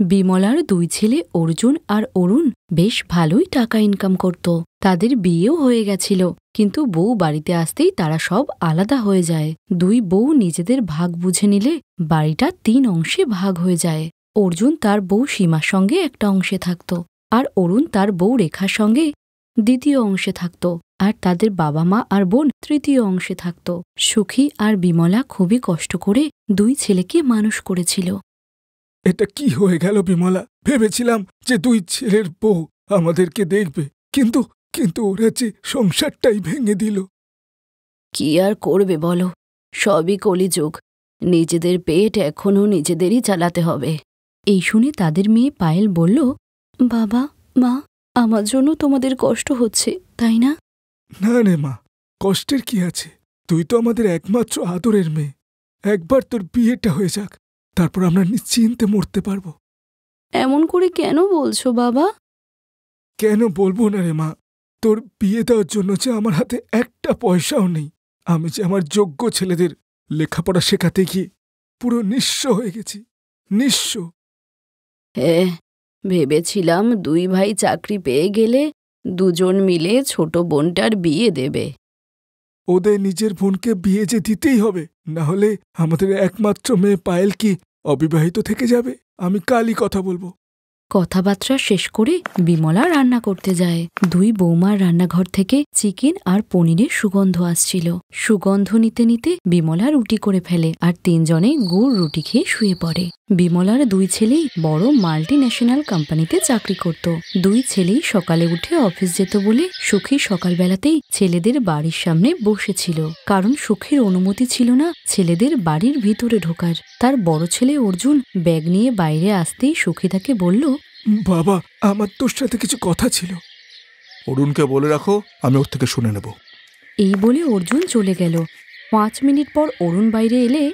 বিমলার দুই ছেলে অর্জুন আর অরুণ বেশ ভালোই টাকা ইনকাম করত। তাদের বিয়েও হয়ে গেছিল, কিন্তু বউ বাড়িতে আসতেই তারা সব আলাদা হয়ে যায়। দুই বউ নিজেদের ভাগ বুঝে নিলে বাড়িটা 3 অংশে ভাগ হয়ে যায়। অর্জুন তার বউ সীমার সঙ্গে একটা অংশে থাকত, আর অরুণ তার বউ রেখার সঙ্গে দ্বিতীয় অংশে থাকত, আর তাদের বাবা মা আর বোন তৃতীয় অংশে থাকত। সুখী আর বিমলা খুবই কষ্ট করে দুই ছেলেকে মানুষ করেছিল। এটা কি হয়ে গেল বিমলা? ভেবেছিলাম যে দুই ছেলের বউ আমাদেরকে দেখবে, কিন্তু কিন্তু ওরা যে সংসারটাই ভেঙে দিল। কি আর করবে বলো, সবই কলিযুগ। নিজেদের পেট এখনও নিজেদেরই চালাতে হবে। এই শুনে তাদের মেয়ে পায়েল বলল, বাবা মা, আমার জন্য তোমাদের কষ্ট হচ্ছে, তাই না? না রে মা, কষ্টের কি আছে? তুই তো আমাদের একমাত্র আদরের মেয়ে। একবার তোর বিয়েটা হয়ে যাক, তারপর আমরা নিশ্চিন্তে মরতে পারবো। এমন করে কেন বলছো বাবা? কেন বলবো না রে মা, তোর বিয়ে দেওয়ার জন্য যে আমার হাতে একটা পয়সাও নেই। আমি যে আমার যোগ্য ছেলেদের লেখাপড়া শেখাতে গিয়ে পুরো নিঃস্ব হয়ে গেছি, নিঃস্ব। হ্যাঁ, ভেবেছিলাম দুই ভাই চাকরি পেয়ে গেলে দুজন মিলে ছোট বোনটার বিয়ে দেবে। ওদের নিজের বোনকে বিয়ে যে দিতেই হবে, না হলে আমাদের একমাত্র মেয়ে পায়েল কি অবিবাহিত থেকে যাবে? আমি কালই কথা বলবো। কথাবার্তা শেষ করে বিমলা রান্না করতে যায়। দুই বৌমার রান্নাঘর থেকে চিকেন আর পনিরের সুগন্ধ আসছিল। সুগন্ধ নিতে নিতে বিমলা রুটি করে ফেলে, আর 3 জনে গুড় রুটি খেয়ে শুয়ে পড়ে। বিমলার দুই ছেলেই বড় মাল্টি ন্যাশনাল কোম্পানিতে চাকরি করত। দুই ছেলেই সকালে উঠে অফিস যেত বলে সুখী সকালবেলাতেই ছেলেদের বাড়ির সামনে বসেছিল, কারণ সুখীর অনুমতি ছিল না ছেলেদের বাড়ির ভিতরে ঢোকার। তার বড় ছেলে অর্জুন ব্যাগ নিয়ে বাইরে আসতেই সুখী তাকে বলল, বাবা, আমার তোর সাথে কিছু কথা ছিল। অরুণকে বলে রাখো, আমি ওর থেকে শুনে নেব। এই বলে অর্জুন চলে গেল। 5 মিনিট পর অরুণ বাইরে এলে,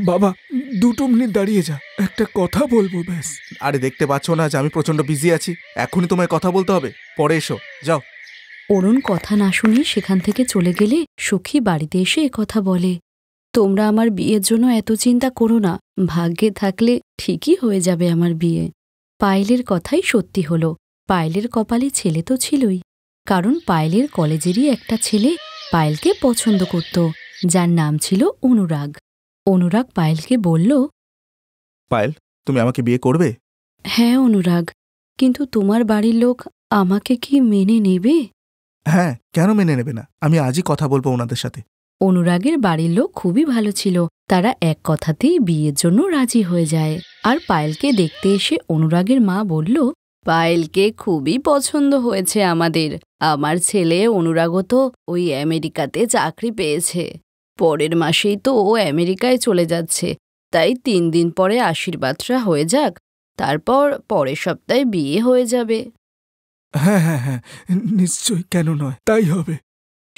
বাবা 2 মিনিট দাঁড়িয়ে যা, একটা কথা বলবো ব্যাস। আরে দেখতে পাচ্ছ না যে আমি প্রচন্ড বিজি আছি? এখনই তোমায় কথা বলতে হবে, পরে এসো, যাও। অরুণ কথা না শুনে সেখান থেকে চলে গেলে সুখী বাড়িতে এসে কথা বলে, তোমরা আমার বিয়ের জন্য এত চিন্তা করো না, ভাগ্যে থাকলে ঠিকই হয়ে যাবে আমার বিয়ে। পায়েলের কথাই সত্যি হলো। পায়েলের কপালে ছেলে তো ছিলই, কারণ পায়েলের কলেজেরই একটা ছেলে পায়েলকে পছন্দ করত, যার নাম ছিল অনুরাগ। অনুরাগ পায়েলকে বলল, পায়েল, তুমি আমাকে বিয়ে করবে? হ্যাঁ অনুরাগ, কিন্তু তোমার বাড়ির লোক আমাকে কি মেনে নেবে? হ্যাঁ, কেন মেনে নেবে না? আমি আজই কথা বলবো ওনাদের সাথে। অনুরাগের বাড়ির লোক খুবই ভালো ছিল, তারা এক কথাতেই বিয়ের জন্য রাজি হয়ে যায়। আর পায়েলকে দেখতে এসে অনুরাগের মা বলল, পায়েলকে খুবই পছন্দ হয়েছে আমাদের। আমার ছেলে অনুরাগও তো ওই আমেরিকাতে চাকরি পেয়েছে। পরের মাসেই তো ও আমেরিকায় চলে যাচ্ছে, তাই 3 দিন পরে আশীর্বাদটা হয়ে যাক, তারপর পরের সপ্তাহে বিয়ে হয়ে যাবে। হ্যাঁ হ্যাঁ হ্যাঁ, নিশ্চয়ই, কেন নয়, তাই হবে।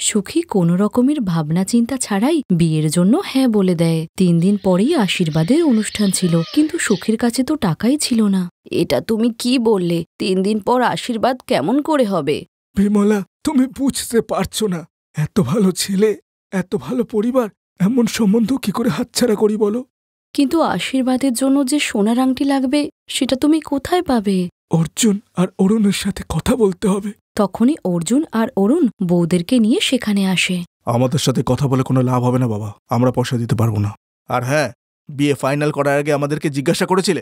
সুখী কোনো রকমের ভাবনা চিন্তা ছাড়াই বিয়ের জন্য হ্যাঁ বলে দেয়। 3 দিন পরেই আশীর্বাদের অনুষ্ঠান ছিল, কিন্তু সুখীর কাছে তো টাকাই ছিল না। এটা তুমি কি বললে? 3 দিন পর আশীর্বাদ কেমন করে হবে? বিমলা, তুমি বুঝতে পারছো না, এত ভালো ছেলে, এত ভালো পরিবার, এমন সম্বন্ধ কি করে হাতছাড়া করি বলো? কিন্তু আশীর্বাদের জন্য যে সোনার আংটি লাগবে, সেটা তুমি কোথায় পাবে? অর্জুন আর অরুণের সাথে কথা বলতে হবে। তখনই অর্জুন আর অরুণ বউদেরকে নিয়ে সেখানে আসে। আমাদের সাথে কথা বলে কোনো লাভ হবে না বাবা, আমরা পয়সা দিতে পারবো না। আর হ্যাঁ, বিয়ে ফাইনাল করার আগে আমাদেরকে জিজ্ঞাসা করেছিলে?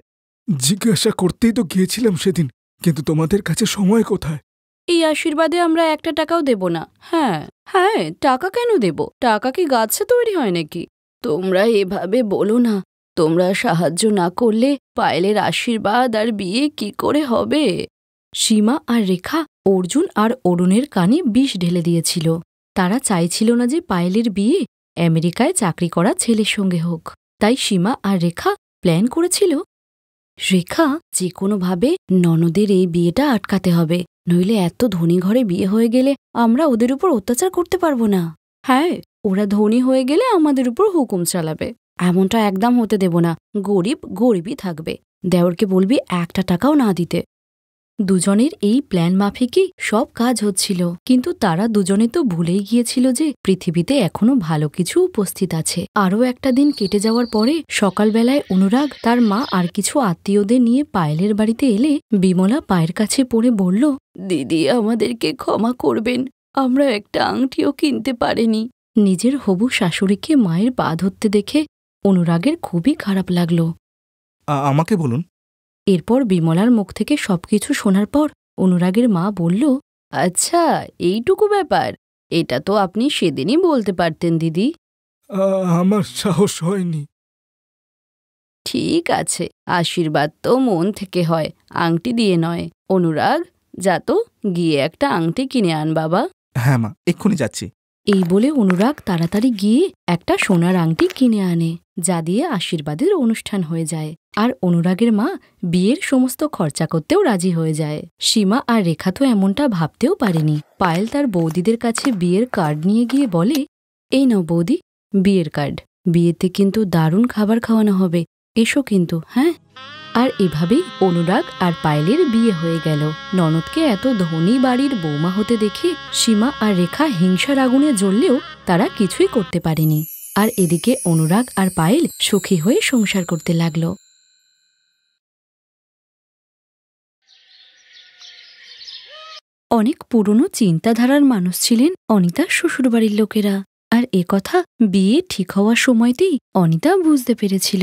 জিজ্ঞাসা করতেই তো গিয়েছিলাম সেদিন, কিন্তু তোমাদের কাছে সময় কোথায়? এই আশীর্বাদে আমরা 1 টাকাও দেব না। হ্যাঁ হ্যাঁ, টাকা কেন দেব? টাকা কি গাছে তৈরি হয় নাকি? তোমরা এভাবে বলো না। তোমরা সাহায্য না করলে পায়েলের আশীর্বাদ আর বিয়ে কি করে হবে? সীমা আর রেখা অর্জুন আর অরুণের কানে বিষ ঢেলে দিয়েছিল। তারা চাইছিল না যে পায়েলের বিয়ে আমেরিকায় চাকরি করা ছেলের সঙ্গে হোক। তাই সীমা আর রেখা প্ল্যান করেছিল, রেখা যে কোনোভাবে ননদের এই বিয়েটা আটকাতে হবে, নইলে এত ধনী ঘরে বিয়ে হয়ে গেলে আমরা ওদের উপর অত্যাচার করতে পারবো না। হ্যাঁ, ওরা ধনী হয়ে গেলে আমাদের উপর হুকুম চালাবে। এমনটা একদম হতে দেব না। গরিব গরিবই থাকবে। দেওরকে বলবি 1 টাকাও না দিতে। দুজনের এই প্ল্যান মাফিকই সব কাজ হচ্ছিল, কিন্তু তারা দুজনে তো ভুলেই গিয়েছিল যে পৃথিবীতে এখনো ভালো কিছু উপস্থিত আছে। আরও একটা দিন কেটে যাওয়ার পরে সকালবেলায় অনুরাগ তার মা আর কিছু আত্মীয়দের নিয়ে পায়েলের বাড়িতে এলে বিমলা পায়ের কাছে পড়ে বলল, দিদি আমাদেরকে ক্ষমা করবেন, আমরা একটা আংটিও কিনতে পারিনি। নিজের হবু শাশুড়িকে মায়ের পা ধরতে দেখে অনুরাগের খুবই খারাপ লাগল। আমাকে বলুন। এরপর বিমলার মুখ থেকে সবকিছু শোনার পর অনুরাগের মা বলল, আচ্ছা এইটুকু ব্যাপার, এটা তো আপনি সেদিনই বলতে পারতেন দিদি। আমার সাহস হয়নি। ঠিক আছে, আশীর্বাদ তো মন থেকে হয়, আংটি দিয়ে নয়। অনুরাগ, যা তো গিয়ে একটা আংটি কিনে আন বাবা। হ্যাঁ মা, এক্ষুনি যাচ্ছি। এই বলে অনুরাগ তাড়াতাড়ি গিয়ে একটা সোনার আংটি কিনে আনে, যা দিয়ে আশীর্বাদের অনুষ্ঠান হয়ে যায়। আর অনুরাগের মা বিয়ের সমস্ত খরচা করতেও রাজি হয়ে যায়। সীমা আর রেখা তো এমনটা ভাবতেও পারেনি। পায়েল তার বৌদিদের কাছে বিয়ের কার্ড নিয়ে গিয়ে বলে, এই নাও বৌদি, বিয়ের কার্ড। বিয়েতে কিন্তু দারুণ খাবার খাওয়ানো হবে, এসো কিন্তু। হ্যাঁ। আর এভাবেই অনুরাগ আর পায়েলের বিয়ে হয়ে গেল। ননদকে এত ধনী বাড়ির বৌমা হতে দেখে সীমা আর রেখা হিংসার আগুনে জ্বললেও তারা কিছুই করতে পারেনি। আর এদিকে অনুরাগ আর পায়েল সুখী হয়ে সংসার করতে লাগল। অনেক পুরনো চিন্তাধারার মানুষ ছিলেন অনিতার শ্বশুরবাড়ির লোকেরা। আর একথা বিয়ে ঠিক হওয়ার সময়তেই অনিতা বুঝতে পেরেছিল।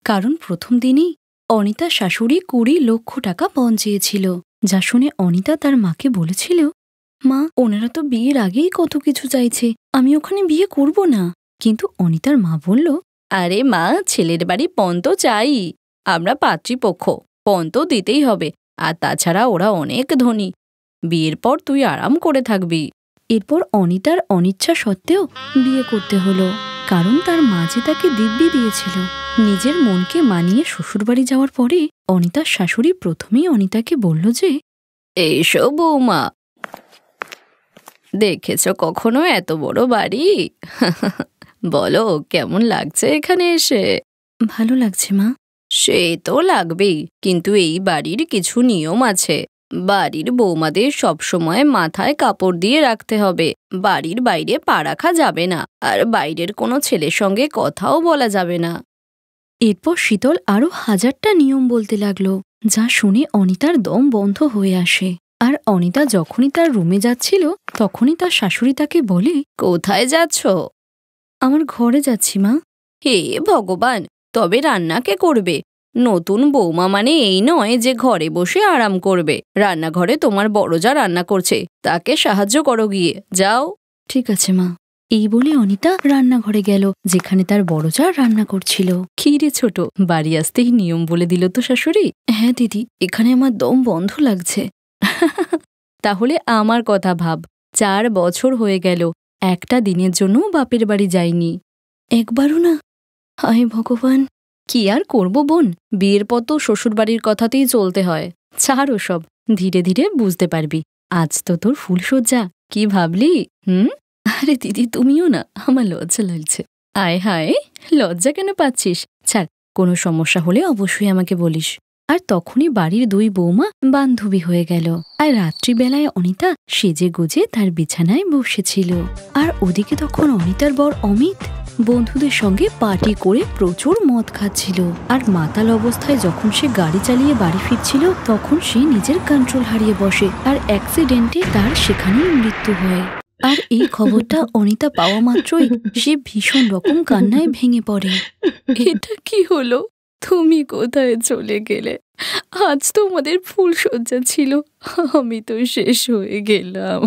কারণ প্রথম দিনই অনিতা শাশুড়ি 20 লক্ষ টাকা পণ চেয়েছিল, যা শুনে অনিতা তার মাকে বলেছিল, মা, ওনারা তো বিয়ের আগেই কত কিছু চাইছে, আমি ওখানে বিয়ে করব না। কিন্তু অনিতার মা বলল, আরে মা, ছেলের বাড়ি পণ তো চাই, আমরা পাত্রীপক্ষ, পণ তো দিতেই হবে। আর তাছাড়া ওরা অনেক ধনী, বিয়ের পর তুই আরাম করে থাকবি। এরপর অনিতার অনিচ্ছা সত্ত্বেও বিয়ে করতে হলো, কারণ তার মা যে তাকে দিব্যি দিয়েছিল। নিজের মনকে মানিয়ে শ্বশুরবাড়ি যাওয়ার পরে অনিতার শাশুড়ি প্রথমেই অনিতাকে বলল যে, এসো বৌমা, দেখেছ কখনো এত বড় বাড়ি? বলো কেমন লাগছে এখানে এসে? ভালো লাগছে মা। সে তো লাগবেই, কিন্তু এই বাড়ির কিছু নিয়ম আছে। বাড়ির বৌমাদের সবসময় মাথায় কাপড় দিয়ে রাখতে হবে, বাড়ির বাইরে পা রাখা যাবে না, আর বাইরের কোনো ছেলের সঙ্গে কথাও বলা যাবে না। এরপর শীতল আরো 1000টা নিয়ম বলতে লাগলো, যা শুনে অনিতার দম বন্ধ হয়ে আসে। আর অনিতা যখনই তার রুমে যাচ্ছিল তখনই তার শাশুড়ি তাকে বলে, কোথায় যাচ্ছ? আমার ঘরে যাচ্ছি মা। হে ভগবান, তবে রান্না কে করবে? নতুন বৌমা মানে এই নয় যে ঘরে বসে আরাম করবে। রান্নাঘরে তোমার বড় যা রান্না করছে, তাকে সাহায্য করো গিয়ে, যাও। ঠিক আছে মা। এই বলে অনিতা রান্নাঘরে গেল, যেখানে তার বড় যা রান্না করছিল। কি রে ছোট, বাড়ি আসতেই নিয়ম বলে দিল তো শাশুড়ি? হ্যাঁ দিদি, এখানে আমার দম বন্ধ লাগছে। তাহলে আমার কথা ভাব, 4 বছর হয়ে গেল, একটা দিনের জন্য বাপের বাড়ি যাইনি, একবারও না। হায় ভগবান, কি আর করব বোন, বিয়ের পর তো শ্বশুরবাড়ির কথাতেই চলতে হয়। ছাড় ওসব, ধীরে ধীরে বুঝতে পারবি। আজ তো তোর ফুলসজ্জা, কি ভাবলি? আরে দিদি তুমিও না, আমার লজ্জা লাগছে। আয় হায়, লজ্জা কেন পাচ্ছিস? ছাড়, কোনো সমস্যা হলে অবশ্যই আমাকে বলিস। আর তখনই বাড়ির 2 বৌমা বান্ধবী হয়ে গেল। আর রাত্রিবেলায় অনিতা সেজে গুজে তার বিছানায় বসেছিল। আর ওদিকে তখন অনিতার বর অমিত বন্ধুদের সঙ্গে পার্টি করে প্রচুর মদ খাচ্ছিল। আর মাতাল অবস্থায় যখন সে গাড়ি চালিয়ে বাড়ি ফিরছিল তখন সে নিজের কন্ট্রোল হারিয়ে বসে, আর অ্যাক্সিডেন্টে তার সেখানেই মৃত্যু হয়। আর এই খবরটা অনিতা পাওয়া মাত্রই সে ভীষণ রকম কান্নায় ভেঙে পড়ে। এটা কি হলো? তুমি কোথায় চলে গেলে? আজ তো আমাদের ফুলসজ্জা ছিল, আমি তো শেষ হয়ে গেলাম।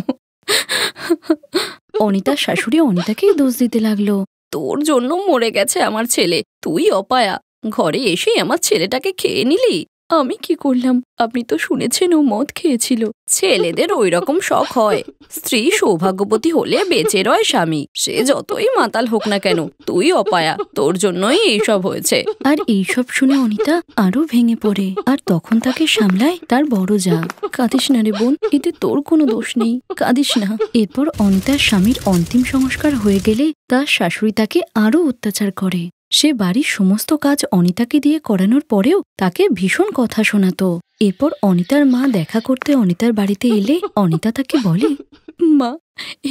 অনিতার শাশুড়ি অনিতাকেই দোষ দিতে লাগলো, তোর জন্য মরে গেছে আমার ছেলে, তুই অপায়া, ঘরে এসে আমার ছেলেটাকে খেয়ে নিলি। আমি কি করলাম? আপনি তো শুনেছেন ও মদ খেয়েছিল। ছেলেদের ওই রকম শখ হয়, স্ত্রী সৌভাগ্যবতী হলে বেঁচে রয় স্বামী, সে যতই মাতাল হোক না কেন, তুই অপায়া, তোর জন্যই এইসব হয়েছে। আর এইসব শুনে অনিতা আরো ভেঙে পড়ে, আর তখন তাকে সামলায় তার বড় যা। কাঁদিস না রে বোন, এতে তোর কোনো দোষ নেই, কাঁদিস না। এরপর অনিতার স্বামীর অন্তিম সংস্কার হয়ে গেলে তার শাশুড়ি তাকে আরো অত্যাচার করে। সে বাড়ির সমস্ত কাজ অনিতাকে দিয়ে করানোর পরেও তাকে ভীষণ কথা শোনাতো। এরপর অনিতার মা দেখা করতে অনিতার বাড়িতে এলে অনিতা তাকে বলে, মা,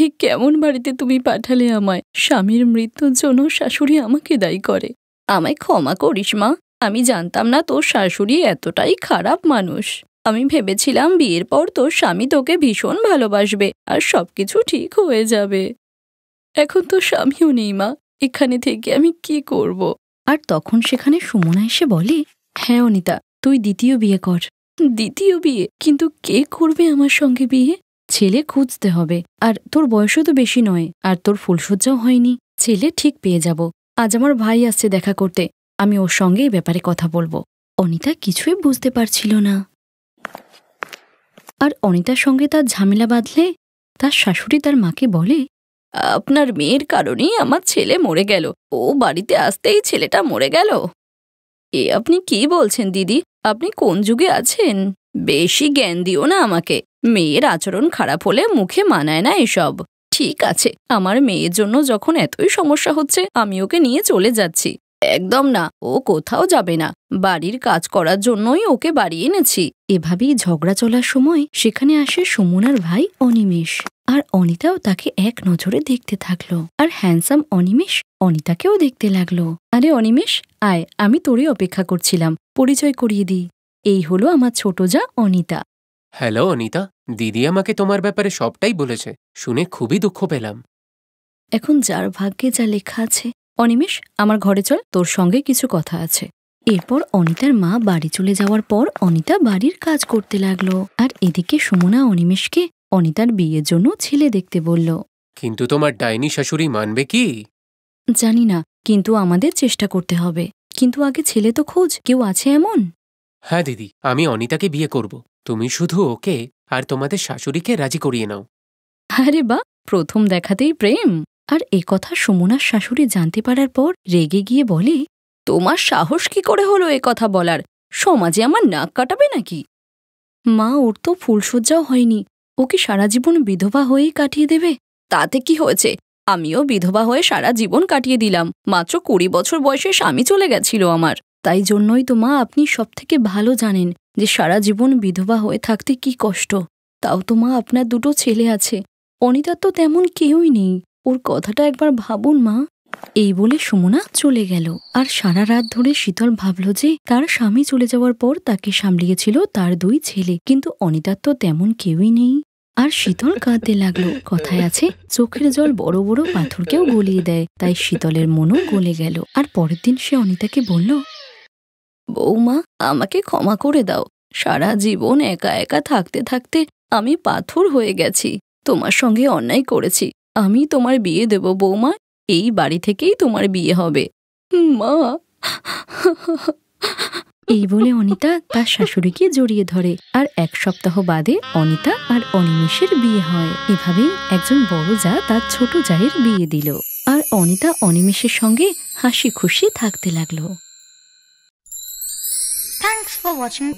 এ কেমন বাড়িতে তুমি পাঠালে আমায়? স্বামীর মৃত্যুর জন্য শাশুড়ি আমাকে দায়ী করে। আমায় ক্ষমা করিস মা, আমি জানতাম না তোর শাশুড়ি এতটাই খারাপ মানুষ। আমি ভেবেছিলাম বিয়ের পর তোর স্বামী তোকে ভীষণ ভালোবাসবে আর সবকিছু ঠিক হয়ে যাবে। এখন তো স্বামীও নেই মা, এখানে থেকে আমি কি করব? আর তখন সেখানে সুমনা এসে বলে, হ্যাঁ অনিতা, তুই দ্বিতীয় বিয়ে কর। দ্বিতীয় বিয়ে? কিন্তু কে করবে আমার সঙ্গে বিয়ে? ছেলে খুঁজতে হবে, আর তোর বয়সও তো বেশি নয়, আর তোর ফুলসজ্জাও হয়নি। ছেলে ঠিক পেয়ে যাব। আজ আমার ভাই আসছে দেখা করতে, আমি ওর সঙ্গে এই ব্যাপারে কথা বলবো। অনিতা কিছুই বুঝতে পারছিল না। আর অনিতার সঙ্গে তার ঝামেলা বাঁধলে তার শাশুড়ি তার মাকে বলে, আপনার মেয়ের কারণেই আমার ছেলে মরে গেল। ও বাড়িতে আসতেই ছেলেটা মরে গেল। এ আপনি কি বলছেন দিদি? আপনি কোন যুগে আছেন? বেশি জ্ঞান দিও না আমাকে। মেয়ের আচরণ খারাপ হলে মুখে মানায় না এসব। ঠিক আছে, আমার মেয়ের জন্য যখন এতই সমস্যা হচ্ছে, আমি ওকে নিয়ে চলে যাচ্ছি। একদম না, ও কোথাও যাবে না। বাড়ির কাজ করার জন্যই ওকে বাড়ি এনেছি। এভাবেই ঝগড়া চলার সময় সেখানে আসে সুমনার ভাই অনিমেষ। আর অনিতাও তাকে এক নজরে দেখতে থাকলো। আর হ্যান্ডসাম অনিমেষ অনিতাকেও দেখতে লাগলো। আরে অনিমেষ, আয়, আমি তোরই অপেক্ষা করছিলাম। পরিচয় করিয়ে দিই, এই হলো আমার ছোট যা অনিতা। হ্যালো অনিতা, দিদি আমাকে তোমার ব্যাপারে সবটাই বলেছে, শুনে খুবই দুঃখ পেলাম। এখন যার ভাগ্যে যা লেখা আছে। অনিমেষ, আমার ঘরে চল, তোর সঙ্গে কিছু কথা আছে। এরপর অনিতার মা বাড়ি চলে যাওয়ার পর অনিতা বাড়ির কাজ করতে লাগলো। আর এদিকে সুমনা অনিমেষকে অনিতার বিয়ের জন্য ছেলে দেখতে বলল। কিন্তু তোমার ডাইনি শাশুড়ি মানবে কি? জানি না, কিন্তু আমাদের চেষ্টা করতে হবে। কিন্তু আগে ছেলে তো খোঁজ, কেউ আছে এমন? হ্যাঁ দিদি, আমি অনিতাকে বিয়ে করব। তুমি শুধু ওকে আর তোমাদের শাশুড়িকে রাজি করিয়ে নাও। আরে বা, প্রথম দেখাতেই প্রেম! আর এ কথা সুমনার শাশুড়ি জানতে পারার পর রেগে গিয়ে বলে, তোমার সাহস কি করে হলো এ কথা বলার? সমাজে আমার নাক কাটাবে নাকি? মা, ওর তো ফুলসজ্জাও হয়নি, ও কি সারা জীবন বিধবা হয়েই কাটিয়ে দেবে? তাতে কি হয়েছে? আমিও বিধবা হয়ে সারা জীবন কাটিয়ে দিলাম। মাত্র 20 বছর বয়সে স্বামী চলে গেছিল আমার। তাই জন্যই তো মা, আপনি সবথেকে ভালো জানেন যে সারা জীবন বিধবা হয়ে থাকতে কি কষ্ট। তাও তো মা, আপনার 2টো ছেলে আছে, অনিতার তো তেমন কেউই নেই। ওর কথাটা একবার ভাবুন মা। এই বলে সুমনা চলে গেল। আর সারা রাত ধরে শীতল ভাবল যে তার স্বামী চলে যাওয়ার পর তাকে সামলিয়েছিল তার 2 ছেলে, কিন্তু অনিতার তো তেমন কেউই নেই। আর শীতল কাঁদতে লাগলো। কথায় আছে, চোখের জল বড় বড় পাথরকেও গলিয়ে দেয়। তাই শীতলের মনও গলে গেল। আর পরের দিন সে অনিতাকে বলল, বৌমা, আমাকে ক্ষমা করে দাও। সারা জীবন একা একা থাকতে থাকতে আমি পাথর হয়ে গেছি। তোমার সঙ্গে অন্যায় করেছি। আমি তোমার বিয়ে দেব বৌমা, এই বাড়ি থেকেই তোমার বিয়ে হবে। মা। এই বলে অনিতা তার শাশুড়িকে জড়িয়ে ধরে। আর 1 সপ্তাহ বাদে অনিতা আর অনিমেষের বিয়ে হয়। এভাবেই একজন বড় জা তার ছোট জায়ের বিয়ে দিল। আর অনিতা অনিমেষের সঙ্গে হাসি খুশি থাকতে লাগলো। Thanks for watching.